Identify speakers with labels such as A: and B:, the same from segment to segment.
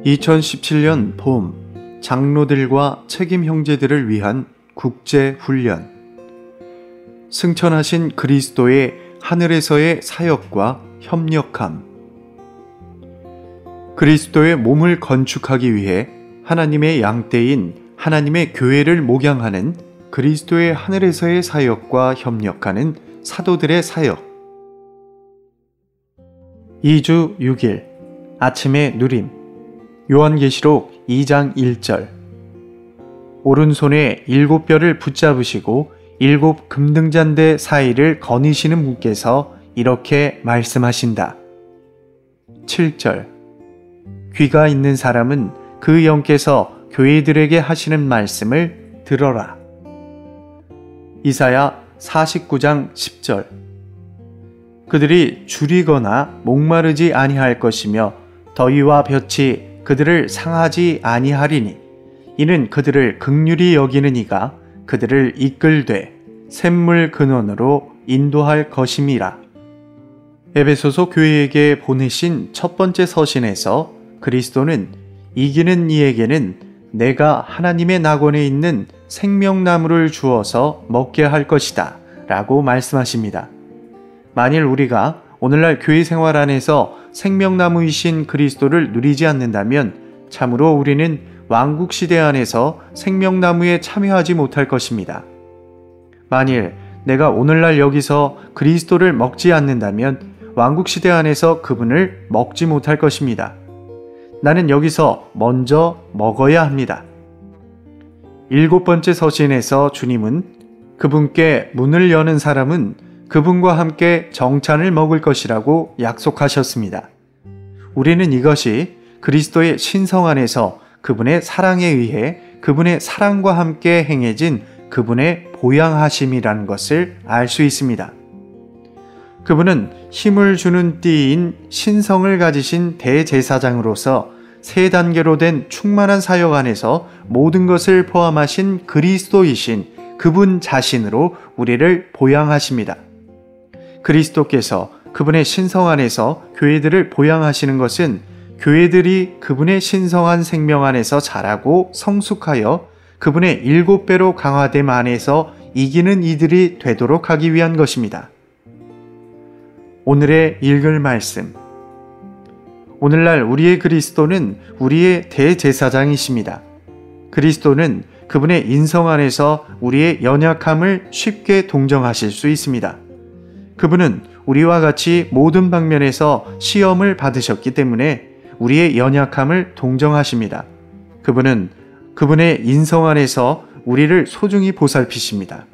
A: 2017년 봄, 장로들과 책임 형제들을 위한 국제 훈련. 승천하신 그리스도의 하늘에서의 사역과 협력함. 그리스도의 몸을 건축하기 위해 하나님의 양떼인 하나님의 교회를 목양하는 그리스도의 하늘에서의 사역과 협력하는 사도들의 사역. 2주 6일 아침의 누림. 요한계시록 2장 1절. 오른손에 7뼈를 붙잡으시고 7 금등잔대 사이를 거니시는 분께서 이렇게 말씀하신다. 7절. 귀가 있는 사람은 그 영께서 교회들에게 하시는 말씀을 들어라. 이사야 49장 10절. 그들이 줄이거나 목마르지 아니할 것이며 더위와 볕이 그들을 상하지 아니하리니 이는 그들을 긍휼히 여기는 이가 그들을 이끌되 샘물 근원으로 인도할 것임이라. 에베소서 교회에게 보내신 첫 번째 서신에서 그리스도는 이기는 이에게는 내가 하나님의 낙원에 있는 생명나무를 주어서 먹게 할 것이다 라고 말씀하십니다. 만일 우리가 오늘날 교회 생활 안에서 생명나무이신 그리스도를 누리지 않는다면 참으로 우리는 왕국시대 안에서 생명나무에 참여하지 못할 것입니다. 만일 내가 오늘날 여기서 그리스도를 먹지 않는다면 왕국시대 안에서 그분을 먹지 못할 것입니다. 나는 여기서 먼저 먹어야 합니다. 7번째 서신에서 주님은 그분께 문을 여는 사람은 그분과 함께 정찬을 먹을 것이라고 약속하셨습니다. 우리는 이것이 그리스도의 신성 안에서 그분의 사랑에 의해 그분의 사랑과 함께 행해진 그분의 보양하심이라는 것을 알 수 있습니다. 그분은 힘을 주는 띠인 신성을 가지신 대제사장으로서 세 단계로 된 충만한 사역 안에서 모든 것을 포함하신 그리스도이신 그분 자신으로 우리를 보양하십니다. 그리스도께서 그분의 신성 안에서 교회들을 보양하시는 것은 교회들이 그분의 신성한 생명 안에서 자라고 성숙하여 그분의 7배로 강화됨 안에서 이기는 이들이 되도록 하기 위한 것입니다. 오늘의 읽을 말씀. 오늘날 우리의 그리스도는 우리의 대제사장이십니다. 그리스도는 그분의 인성 안에서 우리의 연약함을 쉽게 동정하실 수 있습니다. 그분은 우리와 같이 모든 방면에서 시험을 받으셨기 때문에 우리의 연약함을 동정하십니다. 그분은 그분의 인성 안에서 우리를 소중히 보살피십니다.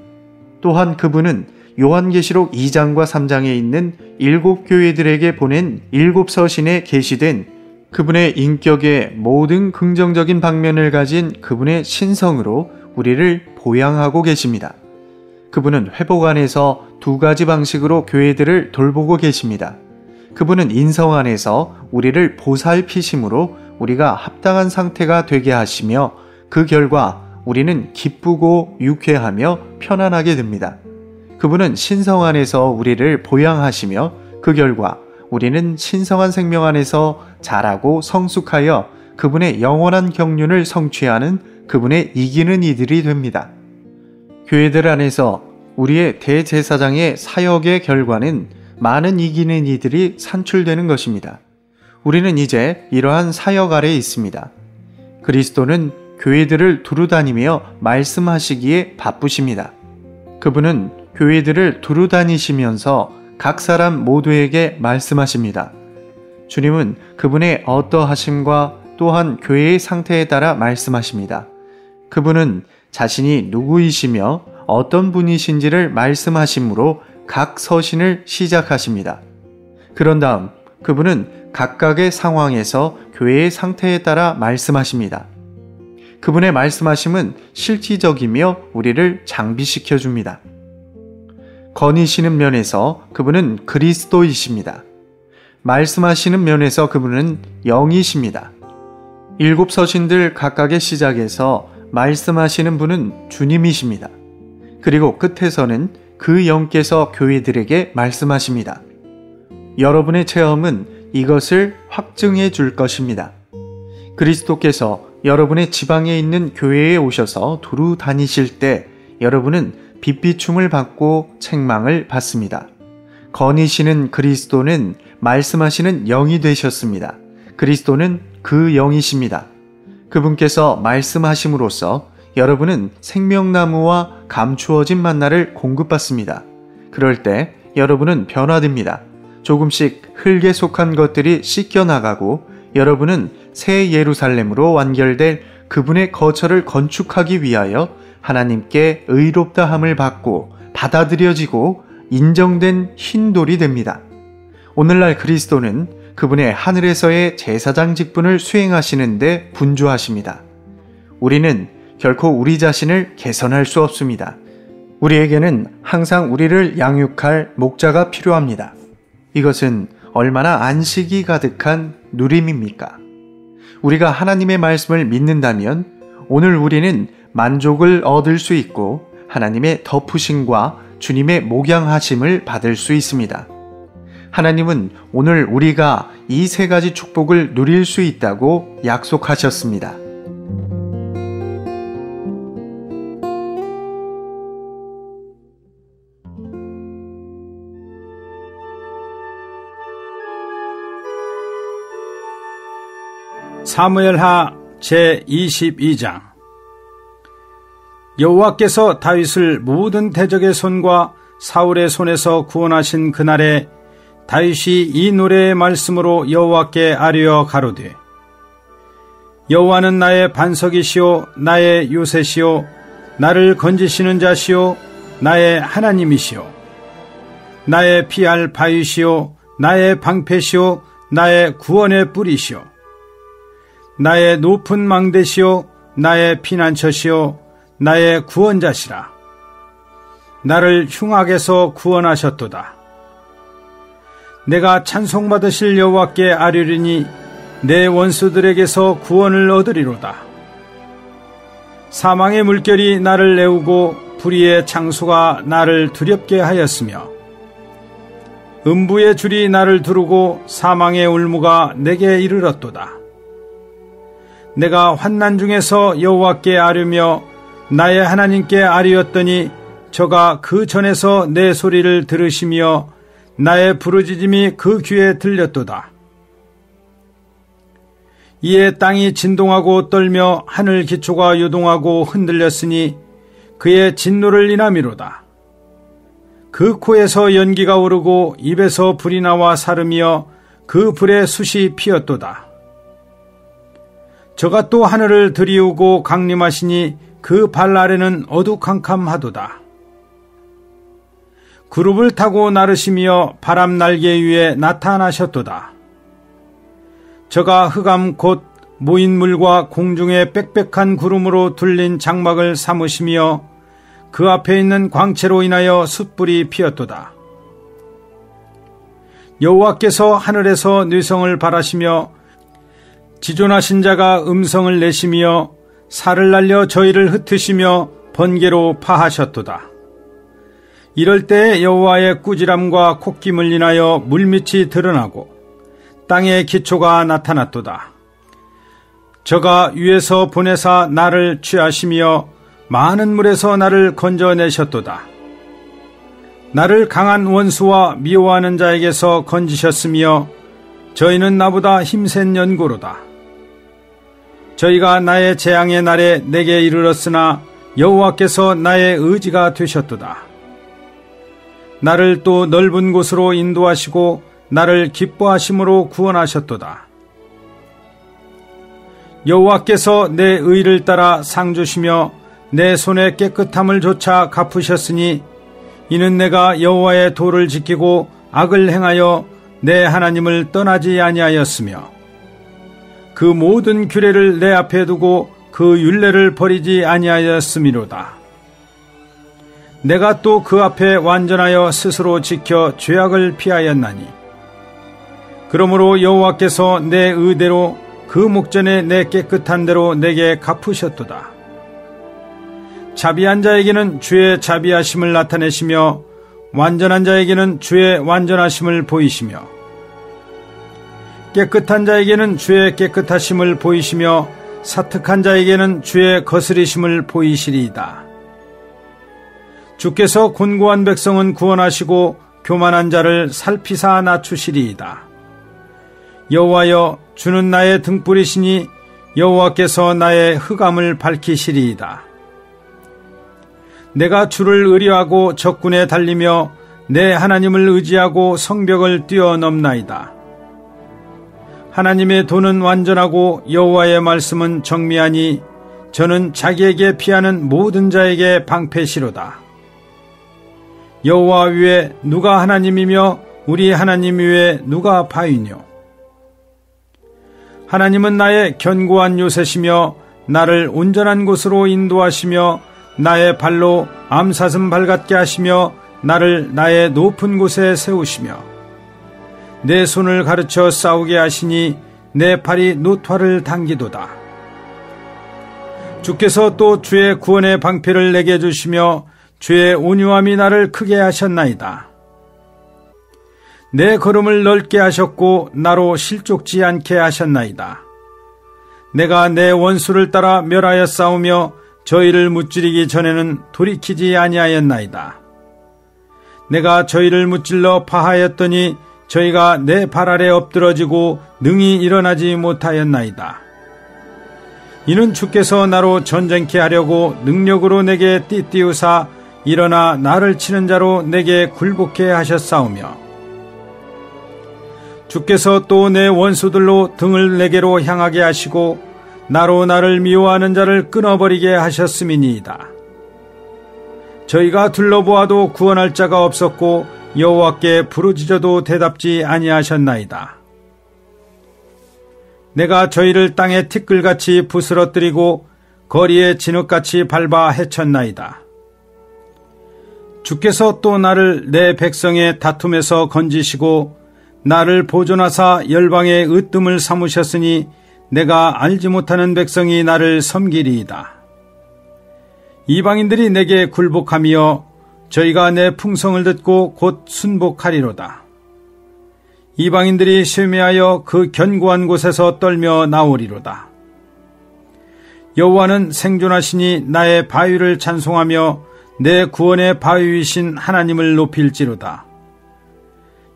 A: 또한 그분은 요한계시록 2장과 3장에 있는 7 교회들에게 보낸 7 서신에 게시된 그분의 인격의 모든 긍정적인 방면을 가진 그분의 신성으로 우리를 보양하고 계십니다. 그분은 회복 안에서 2가지 방식으로 교회들을 돌보고 계십니다. 그분은 인성 안에서 우리를 보살피심으로 우리가 합당한 상태가 되게 하시며 그 결과 우리는 기쁘고 유쾌하며 편안하게 됩니다. 그분은 신성 안에서 우리를 보양하시며 그 결과 우리는 신성한 생명 안에서 자라고 성숙하여 그분의 영원한 경륜을 성취하는 그분의 이기는 이들이 됩니다. 교회들 안에서 우리의 대제사장의 사역의 결과는 많은 이기는 이들이 산출되는 것입니다. 우리는 이제 이러한 사역 아래에 있습니다. 그리스도는 교회들을 두루다니며 말씀하시기에 바쁘십니다. 그분은 교회들을 두루다니시면서 각 사람 모두에게 말씀하십니다. 주님은 그분의 어떠하심과 또한 교회의 상태에 따라 말씀하십니다. 그분은 자신이 누구이시며 어떤 분이신지를 말씀하심으로 각 서신을 시작하십니다. 그런 다음 그분은 각각의 상황에서 교회의 상태에 따라 말씀하십니다. 그분의 말씀하심은 실질적이며 우리를 장비시켜 줍니다. 거니시는 면에서 그분은 그리스도이십니다. 말씀하시는 면에서 그분은 영이십니다. 7 서신들 각각의 시작에서 말씀하시는 분은 주님이십니다. 그리고 끝에서는 그 영께서 교회들에게 말씀하십니다. 여러분의 체험은 이것을 확증해 줄 것입니다. 그리스도께서 여러분의 지방에 있는 교회에 오셔서 두루 다니실 때 여러분은 빛비춤을 받고 책망을 받습니다. 거니시는 그리스도는 말씀하시는 영이 되셨습니다. 그리스도는 그 영이십니다. 그분께서 말씀하심으로써 여러분은 생명나무와 감추어진 만나를 공급받습니다. 그럴 때 여러분은 변화됩니다. 조금씩 흙에 속한 것들이 씻겨나가고 여러분은 새 예루살렘으로 완결될 그분의 거처를 건축하기 위하여 하나님께 의롭다함을 받고 받아들여지고 인정된 흰돌이 됩니다. 오늘날 그리스도는 그분의 하늘에서의 제사장 직분을 수행하시는데 분주하십니다. 우리는 결코 우리 자신을 개선할 수 없습니다. 우리에게는 항상 우리를 양육할 목자가 필요합니다. 이것은 얼마나 안식이 가득한 누림입니까? 우리가 하나님의 말씀을 믿는다면 오늘 우리는 만족을 얻을 수 있고 하나님의 덮으심과 주님의 목양하심을 받을 수 있습니다. 하나님은 오늘 우리가 이 세 가지 축복을 누릴 수 있다고 약속하셨습니다.
B: 사무엘하 제22장. 여호와께서 다윗을 모든 대적의 손과 사울의 손에서 구원하신 그날에 다윗이 이 노래의 말씀으로 여호와께 아뢰어 가로되, 여호와는 나의 반석이시오 나의 요새시오 나를 건지시는 자시오 나의 하나님이시오 나의 피할 바위시오 나의 방패시오 나의 구원의 뿌리시오 나의 높은 망대시오 나의 피난처시오 나의 구원자시라. 나를 흉악에서 구원하셨도다. 내가 찬송받으실 여호와께 아뢰리니 내 원수들에게서 구원을 얻으리로다. 사망의 물결이 나를 내우고 불의의 창수가 나를 두렵게 하였으며 음부의 줄이 나를 두르고 사망의 울무가 내게 이르렀도다. 내가 환난 중에서 여호와께 아뢰며 나의 하나님께 아뢰었더니 저가 그 전에서 내 소리를 들으시며 나의 부르짖음이 그 귀에 들렸도다. 이에 땅이 진동하고 떨며 하늘 기초가 요동하고 흔들렸으니 그의 진노를 인함이로다. 그 코에서 연기가 오르고 입에서 불이 나와 사르며 그 불에 숯이 피었도다. 저가 또 하늘을 들이우고 강림하시니 그 발 아래는 어두캄캄하도다. 구룹을 타고 나르시며 바람 날개 위에 나타나셨도다. 저가 흑암 곧 모인 물과 공중의 빽빽한 구름으로 둘린 장막을 삼으시며 그 앞에 있는 광채로 인하여 숯불이 피었도다. 여호와께서 하늘에서 뇌성을 발하시며 지존하신 자가 음성을 내시며 살을 날려 저희를 흩으시며 번개로 파하셨도다. 이럴 때 여호와의 꾸지람과 콧김을 인하여 물밑이 드러나고 땅의 기초가 나타났도다. 저가 위에서 보내사 나를 취하시며 많은 물에서 나를 건져내셨도다. 나를 강한 원수와 미워하는 자에게서 건지셨으며 저희는 나보다 힘센 연고로다. 저희가 나의 재앙의 날에 내게 이르렀으나 여호와께서 나의 의지가 되셨도다. 나를 또 넓은 곳으로 인도하시고 나를 기뻐하심으로 구원하셨도다. 여호와께서 내 의를 따라 상 주시며 내 손의 깨끗함을 조차 갚으셨으니 이는 내가 여호와의 도를 지키고 악을 행하여 내 하나님을 떠나지 아니하였으며 그 모든 규례를 내 앞에 두고 그 율례를 버리지 아니하였음이로다. 내가 또 그 앞에 완전하여 스스로 지켜 죄악을 피하였나니 그러므로 여호와께서 내 의대로 그 목전에 내 깨끗한 대로 내게 갚으셨도다. 자비한 자에게는 주의 자비하심을 나타내시며 완전한 자에게는 주의 완전하심을 보이시며 깨끗한 자에게는 주의 깨끗하심을 보이시며 사특한 자에게는 주의 거스리심을 보이시리이다. 주께서 곤고한 백성은 구원하시고 교만한 자를 살피사 낮추시리이다. 여호와여, 주는 나의 등불이시니 여호와께서 나의 흑암을 밝히시리이다. 내가 주를 의뢰하고 적군에 달리며 내 하나님을 의지하고 성벽을 뛰어넘나이다. 하나님의 도는 완전하고 여호와의 말씀은 정미하니 저는 자기에게 피하는 모든 자에게 방패시로다. 여호와 위에 누가 하나님이며 우리 하나님 위에 누가 바위뇨. 하나님은 나의 견고한 요새시며 나를 온전한 곳으로 인도하시며 나의 발로 암사슴 발같게 하시며 나를 나의 높은 곳에 세우시며 내 손을 가르쳐 싸우게 하시니 내 팔이 노화를 당기도다. 주께서 또 주의 구원의 방패를 내게 주시며 주의 온유함이 나를 크게 하셨나이다. 내 걸음을 넓게 하셨고 나로 실족지 않게 하셨나이다. 내가 내 원수를 따라 멸하여 싸우며 저희를 무찌르기 전에는 돌이키지 아니하였나이다. 내가 저희를 무찔러 파하였더니 저희가 내 발 아래 엎드러지고 능히 일어나지 못하였나이다. 이는 주께서 나로 전쟁케 하려고 능력으로 내게 띠띠우사 일어나 나를 치는 자로 내게 굴복케 하셨사오며 주께서 또 내 원수들로 등을 내게로 향하게 하시고 나로 나를 미워하는 자를 끊어버리게 하셨음이니이다. 저희가 둘러보아도 구원할 자가 없었고 여호와께 부르짖어도 대답지 아니하셨나이다. 내가 저희를 땅에 티끌같이 부스러뜨리고 거리에 진흙같이 밟아 헤쳤나이다. 주께서 또 나를 내 백성의 다툼에서 건지시고 나를 보존하사 열방의 으뜸을 삼으셨으니 내가 알지 못하는 백성이 나를 섬기리이다. 이방인들이 내게 굴복하며 저희가 내 풍성을 듣고 곧 순복하리로다. 이방인들이 쇠매하여 그 견고한 곳에서 떨며 나오리로다. 여호와는 생존하시니 나의 바위를 찬송하며 내 구원의 바위이신 하나님을 높일지로다.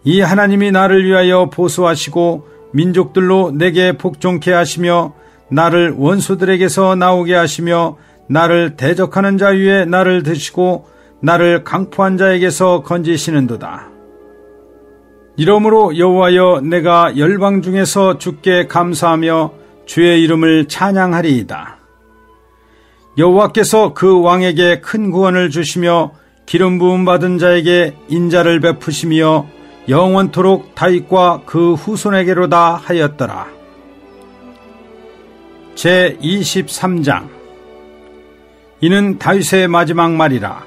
B: 이 하나님이 나를 위하여 보수하시고 민족들로 내게 복종케 하시며 나를 원수들에게서 나오게 하시며 나를 대적하는 자 위에 나를 드시고 나를 강포한 자에게서 건지시는도다. 이러므로 여호와여, 내가 열방 중에서 주께 감사하며 주의 이름을 찬양하리이다. 여호와께서 그 왕에게 큰 구원을 주시며 기름 부음 받은 자에게 인자를 베푸시며 영원토록 다윗과 그 후손에게로다 하였더라. 제23장. 이는 다윗의 마지막 말이라.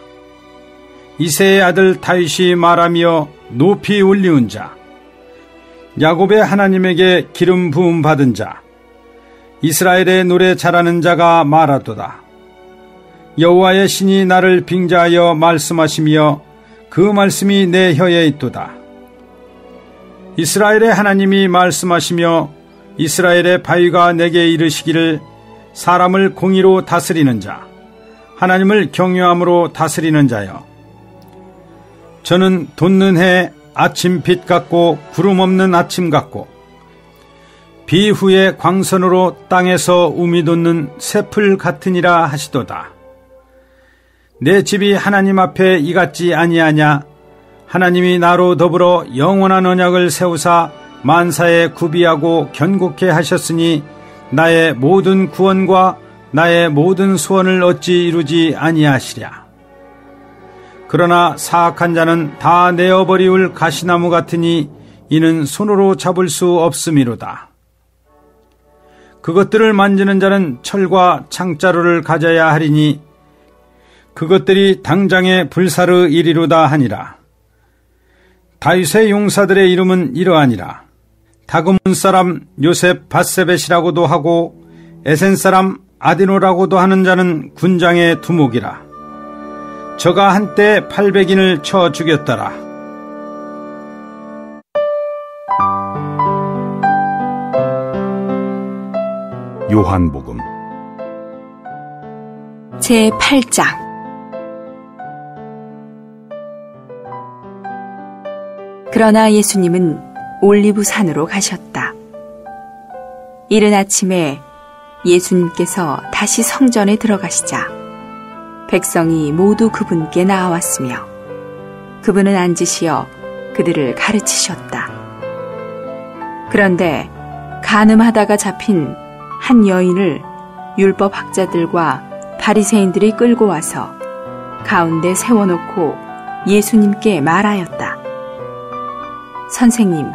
B: 이새의 아들 다윗이 말하며 높이 올리운 자, 야곱의 하나님에게 기름 부음 받은 자, 이스라엘의 노래 잘하는 자가 말하도다. 여호와의 신이 나를 빙자하여 말씀하시며 그 말씀이 내 혀에 있도다. 이스라엘의 하나님이 말씀하시며 이스라엘의 바위가 내게 이르시기를, 사람을 공의로 다스리는 자, 하나님을 경외함으로 다스리는 자여, 저는 돋는 해 아침빛 같고 구름 없는 아침 같고 비 후에 광선으로 땅에서 우미 돋는 새풀 같으니라 하시도다. 내 집이 하나님 앞에 이같지 아니하냐. 하나님이 나로 더불어 영원한 언약을 세우사 만사에 구비하고 견고케 하셨으니 나의 모든 구원과 나의 모든 소원을 어찌 이루지 아니하시랴. 그러나 사악한 자는 다 내어버리울 가시나무 같으니 이는 손으로 잡을 수 없음이로다. 그것들을 만지는 자는 철과 창자루를 가져야 하리니 그것들이 당장에 불사르 이리로다 하니라. 다윗의 용사들의 이름은 이러하니라. 다그문 사람 요셉 바세벳이라고도 하고 에센 사람 아디노라고도 하는 자는 군장의 두목이라. 저가 한때 800인을 쳐 죽였더라.
C: 요한복음
D: 제8장. 그러나 예수님은 올리브산으로 가셨다. 이른 아침에 예수님께서 다시 성전에 들어가시자 백성이 모두 그분께 나아왔으며 그분은 앉으시어 그들을 가르치셨다. 그런데 간음하다가 잡힌 한 여인을 율법학자들과 바리새인들이 끌고 와서 가운데 세워놓고 예수님께 말하였다. 선생님,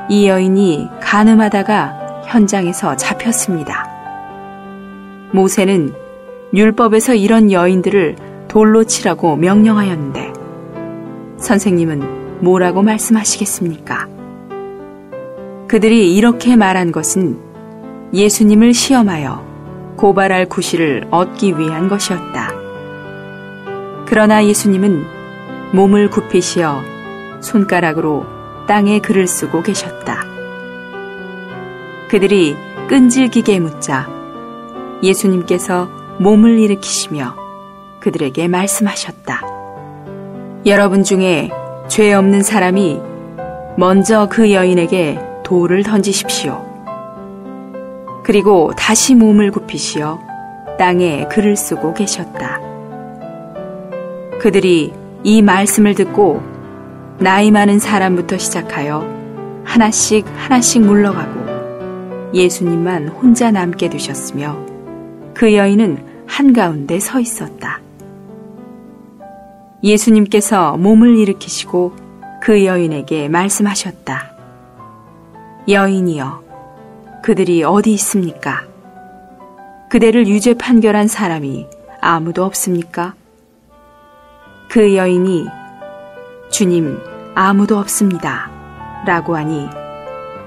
D: 이 여인이 간음하다가 현장에서 잡혔습니다. 모세는 율법에서 이런 여인들을 돌로 치라고 명령하였는데 선생님은 뭐라고 말씀하시겠습니까? 그들이 이렇게 말한 것은 예수님을 시험하여 고발할 구실을 얻기 위한 것이었다. 그러나 예수님은 몸을 굽히시어 손가락으로 땅에 글을 쓰고 계셨다. 그들이 끈질기게 묻자 예수님께서 몸을 일으키시며 그들에게 말씀하셨다. 여러분 중에 죄 없는 사람이 먼저 그 여인에게 돌을 던지십시오. 그리고 다시 몸을 굽히시어 땅에 글을 쓰고 계셨다. 그들이 이 말씀을 듣고 나이 많은 사람부터 시작하여 하나씩 물러가고 예수님만 혼자 남게 되셨으며 그 여인은 한가운데 서 있었다. 예수님께서 몸을 일으키시고 그 여인에게 말씀하셨다. 여인이여, 그들이 어디 있습니까? 그대를 유죄 판결한 사람이 아무도 없습니까? 그 여인이 주님, 아무도 없습니다 라고 하니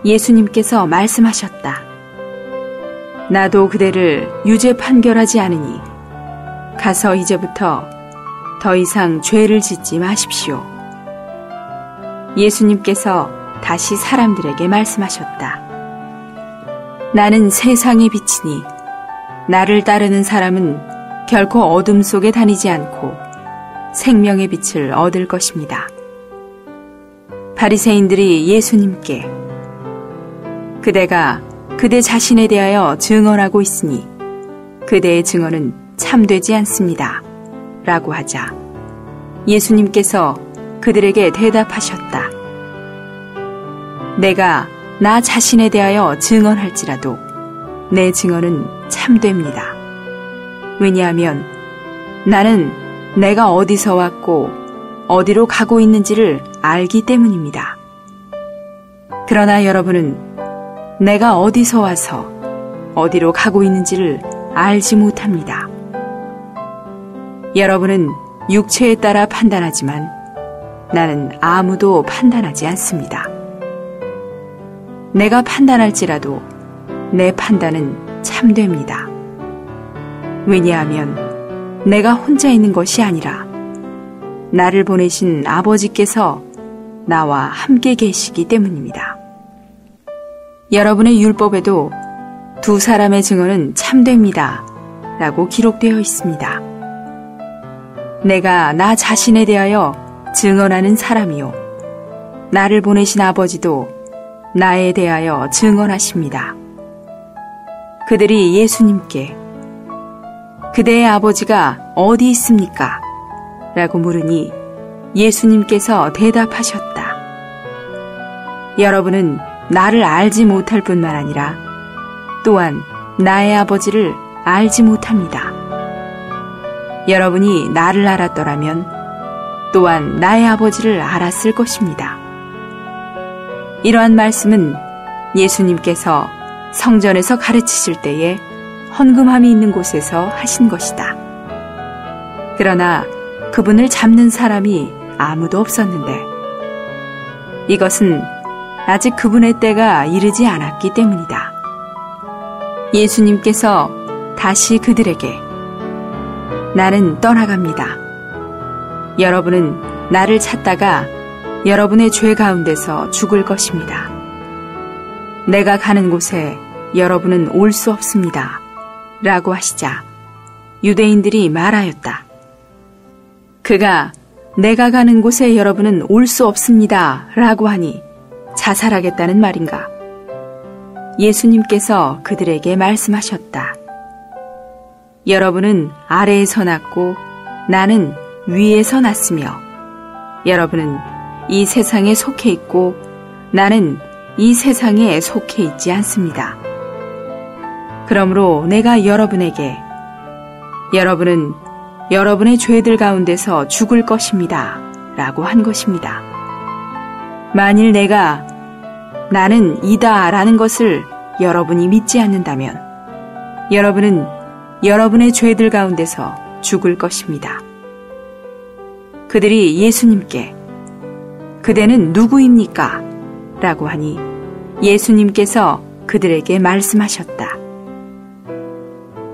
D: 예수님께서 말씀하셨다. 나도 그대를 유죄 판결하지 않으니 가서 이제부터 더 이상 죄를 짓지 마십시오. 예수님께서 다시 사람들에게 말씀하셨다. 나는 세상의 빛이니 나를 따르는 사람은 결코 어둠 속에 다니지 않고 생명의 빛을 얻을 것입니다. 바리새인들이 예수님께 그대가 그대 자신에 대하여 증언하고 있으니 그대의 증언은 참되지 않습니다 라고 하자 예수님께서 그들에게 대답하셨다. 내가 나 자신에 대하여 증언할지라도 내 증언은 참됩니다. 왜냐하면 나는 내가 어디서 왔고 어디로 가고 있는지를 알기 때문입니다. 그러나 여러분은 내가 어디서 와서 어디로 가고 있는지를 알지 못합니다. 여러분은 육체에 따라 판단하지만 나는 아무도 판단하지 않습니다. 내가 판단할지라도 내 판단은 참됩니다. 왜냐하면 내가 혼자 있는 것이 아니라 나를 보내신 아버지께서 나와 함께 계시기 때문입니다. 여러분의 율법에도 두 사람의 증언은 참됩니다 라고 기록되어 있습니다. 내가 나 자신에 대하여 증언하는 사람이요 나를 보내신 아버지도 나에 대하여 증언하십니다. 그들이 예수님께 그대의 아버지가 어디 있습니까? 라고 물으니 예수님께서 대답하셨다. 여러분은 나를 알지 못할 뿐만 아니라 또한 나의 아버지를 알지 못합니다. 여러분이 나를 알았더라면 또한 나의 아버지를 알았을 것입니다. 이러한 말씀은 예수님께서 성전에서 가르치실 때에 헌금함이 있는 곳에서 하신 것이다. 그러나 그분을 잡는 사람이 아무도 없었는데 이것은 아직 그분의 때가 이르지 않았기 때문이다. 예수님께서 다시 그들에게 나는 떠나갑니다. 여러분은 나를 찾다가 여러분의 죄 가운데서 죽을 것입니다. 내가 가는 곳에 여러분은 올 수 없습니다. 라고 하시자 유대인들이 말하였다. 그가 내가 가는 곳에 여러분은 올 수 없습니다. 라고 하니 자살하겠다는 말인가? 예수님께서 그들에게 말씀하셨다. 여러분은 아래에서 났고 나는 위에서 났으며 여러분은 이 세상에 속해 있고 나는 이 세상에 속해 있지 않습니다. 그러므로 내가 여러분에게 여러분은 여러분의 죄들 가운데서 죽을 것입니다. 라고 한 것입니다. 만일 내가 나는 이다 라는 것을 여러분이 믿지 않는다면 여러분은 여러분의 죄들 가운데서 죽을 것입니다. 그들이 예수님께 그대는 누구입니까? 라고 하니 예수님께서 그들에게 말씀하셨다.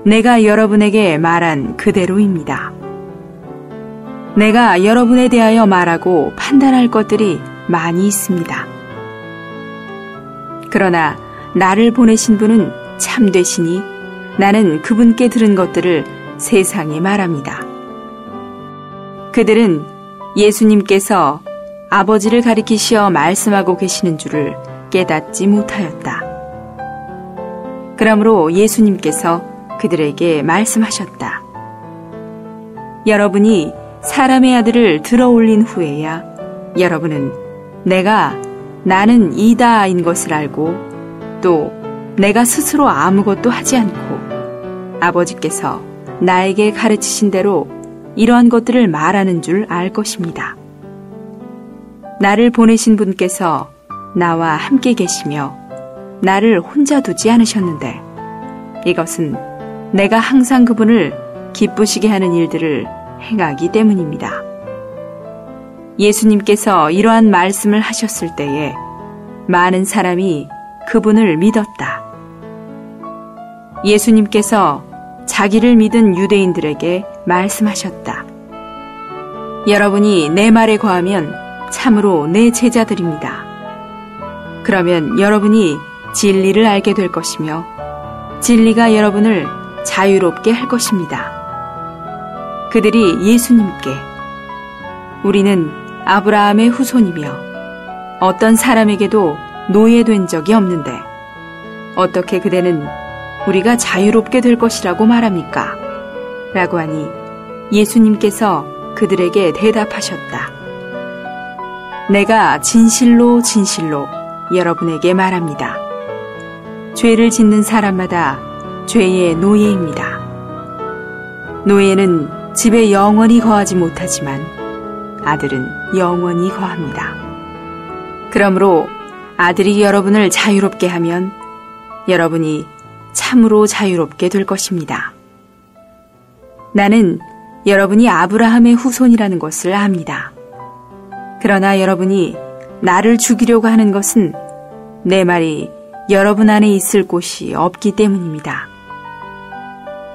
D: 내가 여러분에게 말한 그대로입니다. 내가 여러분에 대하여 말하고 판단할 것들이 많이 있습니다. 그러나 나를 보내신 분은 참되시니 나는 그분께 들은 것들을 세상에 말합니다. 그들은 예수님께서 아버지를 가리키시어 말씀하고 계시는 줄을 깨닫지 못하였다. 그러므로 예수님께서 그들에게 말씀하셨다. 여러분이 사람의 아들을 들어올린 후에야 여러분은 내가 나는 이다인 것을 알고 또 내가 스스로 아무것도 하지 않고 아버지께서 나에게 가르치신 대로 이러한 것들을 말하는 줄 알 것입니다. 나를 보내신 분께서 나와 함께 계시며 나를 혼자 두지 않으셨는데 이것은 내가 항상 그분을 기쁘시게 하는 일들을 행하기 때문입니다. 예수님께서 이러한 말씀을 하셨을 때에 많은 사람이 그분을 믿었다. 예수님께서 자기를 믿은 유대인들에게 말씀하셨다. 여러분이 내 말에 거하면 참으로 내 제자들입니다. 그러면 여러분이 진리를 알게 될 것이며 진리가 여러분을 자유롭게 할 것입니다. 그들이 예수님께 우리는 아브라함의 후손이며 어떤 사람에게도 노예된 적이 없는데 어떻게 그대는 우리가 자유롭게 될 것이라고 말합니까? 라고 하니 예수님께서 그들에게 대답하셨다. 내가 진실로 진실로 여러분에게 말합니다. 죄를 짓는 사람마다 죄의 노예입니다. 노예는 집에 영원히 거하지 못하지만 아들은 영원히 거합니다. 그러므로 아들이 여러분을 자유롭게 하면 여러분이 참으로 자유롭게 될 것입니다. 나는 여러분이 아브라함의 후손이라는 것을 압니다. 그러나 여러분이 나를 죽이려고 하는 것은 내 말이 여러분 안에 있을 곳이 없기 때문입니다.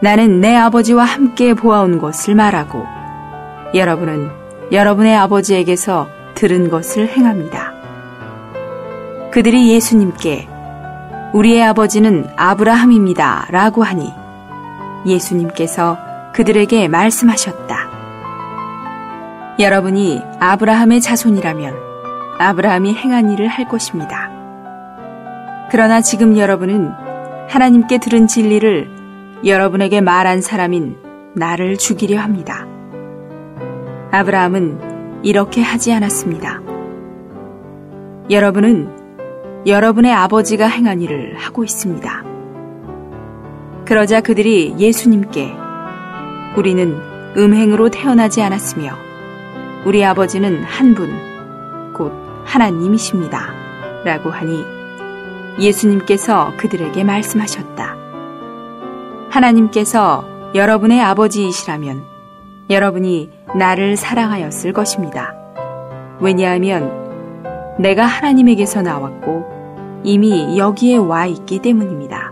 D: 나는 내 아버지와 함께 보아온 것을 말하고 여러분은 여러분의 아버지에게서 들은 것을 행합니다. 그들이 예수님께 우리의 아버지는 아브라함입니다. 라고 하니 예수님께서 그들에게 말씀하셨다. 여러분이 아브라함의 자손이라면 아브라함이 행한 일을 할 것입니다. 그러나 지금 여러분은 하나님께 들은 진리를 여러분에게 말한 사람인 나를 죽이려 합니다. 아브라함은 이렇게 하지 않았습니다. 여러분은 여러분의 아버지가 행한 일을 하고 있습니다. 그러자 그들이 예수님께 우리는 음행으로 태어나지 않았으며 우리 아버지는 한 분, 곧 하나님이십니다. 라고 하니 예수님께서 그들에게 말씀하셨다. 하나님께서 여러분의 아버지이시라면 여러분이 나를 사랑하였을 것입니다. 왜냐하면 내가 하나님에게서 나왔고 이미 여기에 와 있기 때문입니다.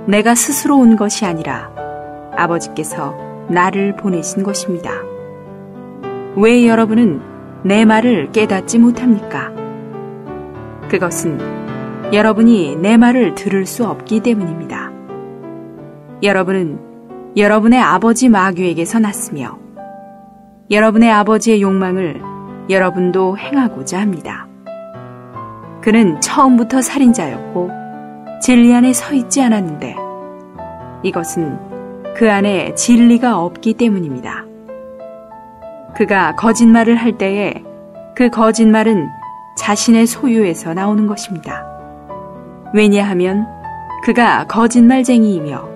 D: 내가 스스로 온 것이 아니라 아버지께서 나를 보내신 것입니다. 왜 여러분은 내 말을 깨닫지 못합니까? 그것은 여러분이 내 말을 들을 수 없기 때문입니다. 여러분은 여러분의 아버지 마귀에게서 났으며 여러분의 아버지의 욕망을 여러분도 행하고자 합니다. 그는 처음부터 살인자였고 진리 안에 서 있지 않았는데 이것은 그 안에 진리가 없기 때문입니다. 그가 거짓말을 할 때에 그 거짓말은 자신의 소유에서 나오는 것입니다. 왜냐하면 그가 거짓말쟁이이며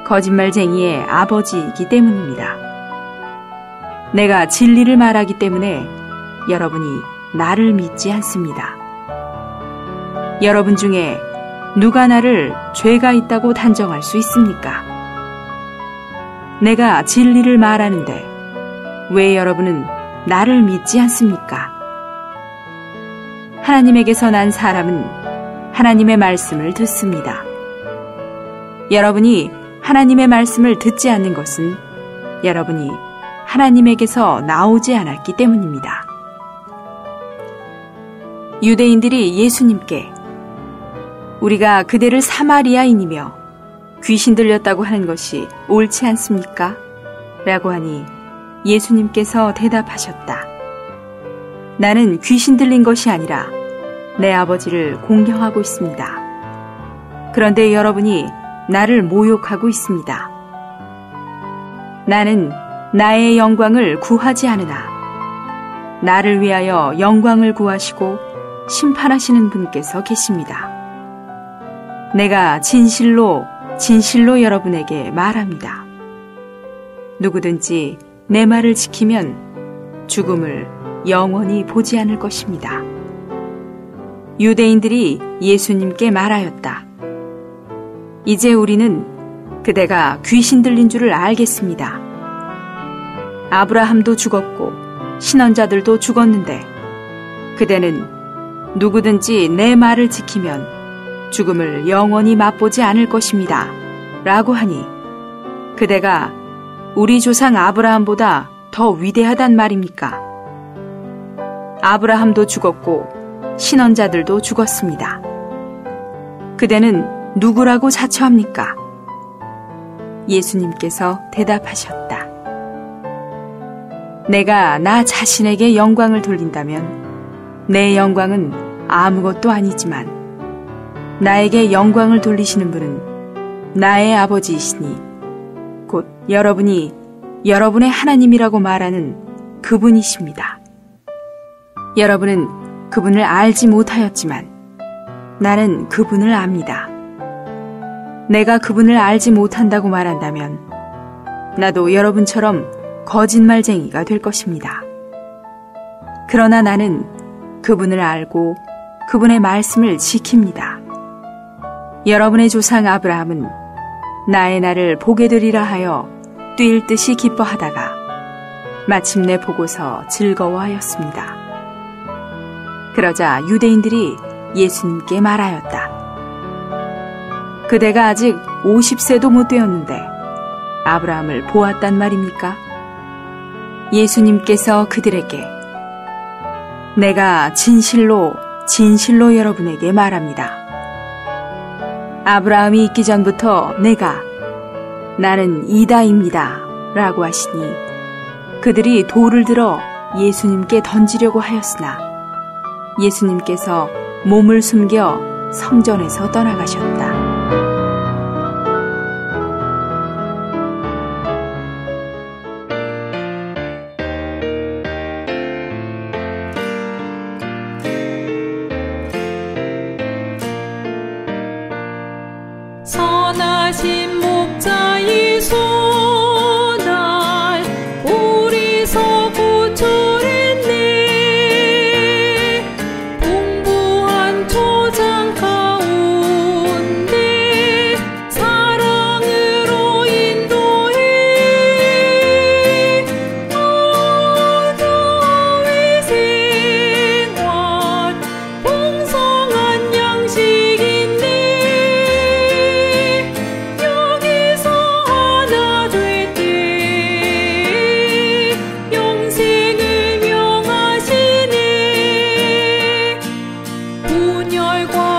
D: 거짓말쟁이의 아버지이기 때문입니다. 내가 진리를 말하기 때문에 여러분이 나를 믿지 않습니다. 여러분 중에 누가 나를 죄가 있다고 단정할 수 있습니까? 내가 진리를 말하는데 왜 여러분은 나를 믿지 않습니까? 하나님에게서 난 사람은 하나님의 말씀을 듣습니다. 여러분이 하나님의 말씀을 듣지 않는 것은 여러분이 하나님에게서 나오지 않았기 때문입니다. 유대인들이 예수님께 우리가 그대를 사마리아인이며 귀신 들렸다고 하는 것이 옳지 않습니까? 라고 하니 예수님께서 대답하셨다. 나는 귀신 들린 것이 아니라 내 아버지를 공경하고 있습니다. 그런데 여러분이 나를 모욕하고 있습니다. 나는 나의 영광을 구하지 않으나 나를 위하여 영광을 구하시고 심판하시는 분께서 계십니다. 내가 진실로 진실로 여러분에게 말합니다. 누구든지 내 말을 지키면 죽음을 영원히 보지 않을 것입니다. 유대인들이 예수님께 말하였다. 이제 우리는 그대가 귀신 들린 줄을 알겠습니다. 아브라함도 죽었고 신언자들도 죽었는데 그대는 누구든지 내 말을 지키면 죽음을 영원히 맛보지 않을 것입니다. 라고 하니 그대가 우리 조상 아브라함보다 더 위대하단 말입니까? 아브라함도 죽었고 신언자들도 죽었습니다. 그대는 누구라고 자처합니까? 예수님께서 대답하셨다. 내가 나 자신에게 영광을 돌린다면 내 영광은 아무것도 아니지만 나에게 영광을 돌리시는 분은 나의 아버지이시니 곧 여러분이 여러분의 하나님이라고 말하는 그분이십니다. 여러분은 그분을 알지 못하였지만 나는 그분을 압니다. 내가 그분을 알지 못한다고 말한다면 나도 여러분처럼 거짓말쟁이가 될 것입니다. 그러나 나는 그분을 알고 그분의 말씀을 지킵니다. 여러분의 조상 아브라함은 나의 날을 보게 되리라 하여 뛸 듯이 기뻐하다가 마침내 보고서 즐거워하였습니다. 그러자 유대인들이 예수님께 말하였다. 그대가 아직 50세도 못 되었는데 아브라함을 보았단 말입니까? 예수님께서 그들에게 내가 진실로 진실로 여러분에게 말합니다. 아브라함이 있기 전부터 나는 이다입니다. 라고 하시니 그들이 돌을 들어 예수님께 던지려고 하였으나 예수님께서 몸을 숨겨 성전에서 떠나가셨다.
C: 선하신 목자의 손알 우리서 구출했네. 풍부한 초장 가운데 사랑으로 인도해. 어두의 생활 풍성한 양식인데 영생을 명하시네. 분열과